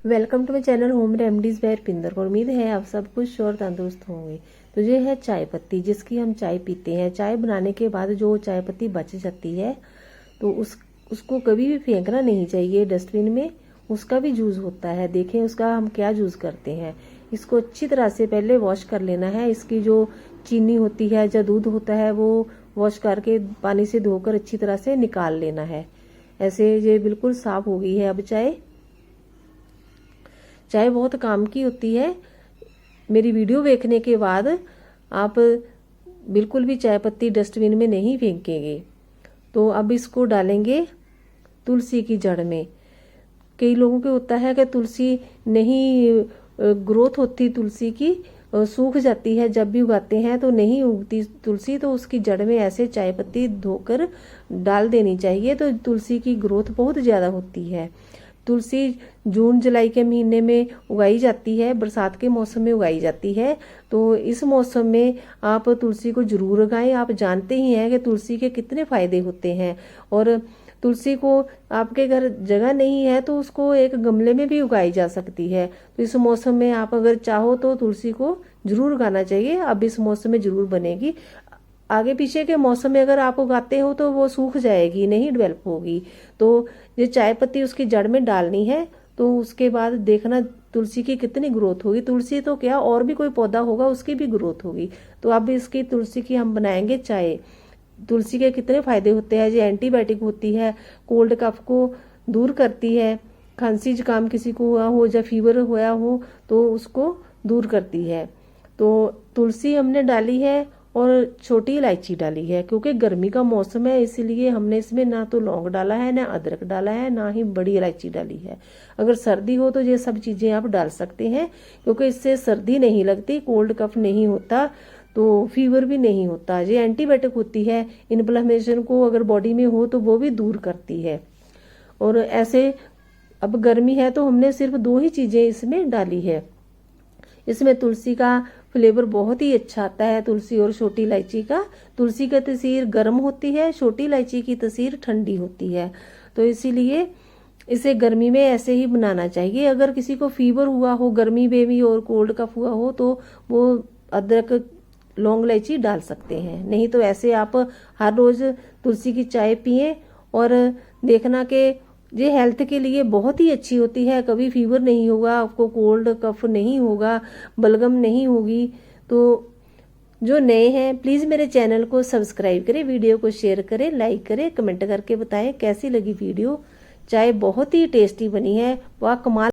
Welcome to my channel home remedies by Pinder को। उम्मीद है आप सब खुश और तंदुरुस्त होंगे। तो ये है चाय पत्ती, जिसकी हम चाय पीते हैं। चाय बनाने के बाद जो चाय पत्ती बच जाती है तो उसको कभी भी फेंकना नहीं चाहिए डस्टबिन में। उसका भी जूस होता है। देखें उसका हम क्या जूस करते हैं। इसको अच्छी तरह से पहले वॉश कर लेना है। इसकी जो चीनी होती है या दूध होता है वो वॉश करके पानी से धोकर अच्छी तरह से निकाल लेना है। ऐसे ये बिल्कुल साफ हो गई है। अब चाय बहुत काम की होती है। मेरी वीडियो देखने के बाद आप बिल्कुल भी चाय पत्ती डस्टबिन में नहीं फेंकेंगे। तो अब इसको डालेंगे तुलसी की जड़ में। कई लोगों को होता है कि तुलसी नहीं ग्रोथ होती, तुलसी की सूख जाती है। जब भी उगाते हैं तो नहीं उगती तुलसी, तो उसकी जड़ में ऐसे चाय पत्ती धोकर डाल देनी चाहिए। तो तुलसी की ग्रोथ बहुत ज़्यादा होती है। तुलसी जून जुलाई के महीने में उगाई जाती है, बरसात के मौसम में उगाई जाती है। तो इस मौसम में आप तुलसी को जरूर उगाएं। आप जानते ही हैं कि तुलसी के कितने फायदे होते हैं। और तुलसी को आपके घर जगह नहीं है तो उसको एक गमले में भी उगाई जा सकती है। तो इस मौसम में आप अगर चाहो तो तुलसी को जरूर उगाना चाहिए। अब इस मौसम में जरूर बनेगी। आगे पीछे के मौसम में अगर आप उगाते हो तो वो सूख जाएगी, नहीं डेवलप होगी। तो ये चाय पत्ती उसकी जड़ में डालनी है। तो उसके बाद देखना तुलसी की कितनी ग्रोथ होगी। तुलसी तो क्या, और भी कोई पौधा होगा उसकी भी ग्रोथ होगी। तो अब इसकी तुलसी की हम बनाएंगे चाय। तुलसी के कितने फायदे होते हैं। ये एंटीबायोटिक होती है, कोल्ड कफ को दूर करती है, खांसी जुकाम किसी को हुआ हो या फीवर हुआ हो तो उसको दूर करती है। तो तुलसी हमने डाली है और छोटी इलायची डाली है। क्योंकि गर्मी का मौसम है इसलिए हमने इसमें ना तो लौंग डाला है, ना अदरक डाला है, ना ही बड़ी इलायची डाली है। अगर सर्दी हो तो ये सब चीजें आप डाल सकते हैं, क्योंकि इससे सर्दी नहीं लगती, कोल्ड कफ नहीं होता, तो फीवर भी नहीं होता। ये एंटीबायोटिक होती है। इन्फ्लेमेशन को अगर बॉडी में हो तो वो भी दूर करती है। और ऐसे अब गर्मी है तो हमने सिर्फ 2 ही चीजें इसमें डाली है। इसमें तुलसी का फ्लेवर बहुत ही अच्छा आता है, तुलसी और छोटी इलायची का। तुलसी का तसीर गर्म होती है, छोटी इलायची की तसीर ठंडी होती है। तो इसीलिए इसे गर्मी में ऐसे ही बनाना चाहिए। अगर किसी को फीवर हुआ हो गर्मी में भी और कोल्ड कफ हुआ हो तो वो अदरक लौंग इलायची डाल सकते हैं। नहीं तो ऐसे आप हर रोज तुलसी की चाय पिए और देखना कि ये हेल्थ के लिए बहुत ही अच्छी होती है। कभी फीवर नहीं होगा आपको, कोल्ड कफ नहीं होगा, बलगम नहीं होगी। तो जो नए हैं प्लीज़ मेरे चैनल को सब्सक्राइब करें, वीडियो को शेयर करें, लाइक करें, कमेंट करके बताएं कैसी लगी वीडियो। चाय बहुत ही टेस्टी बनी है, वाह कमाल।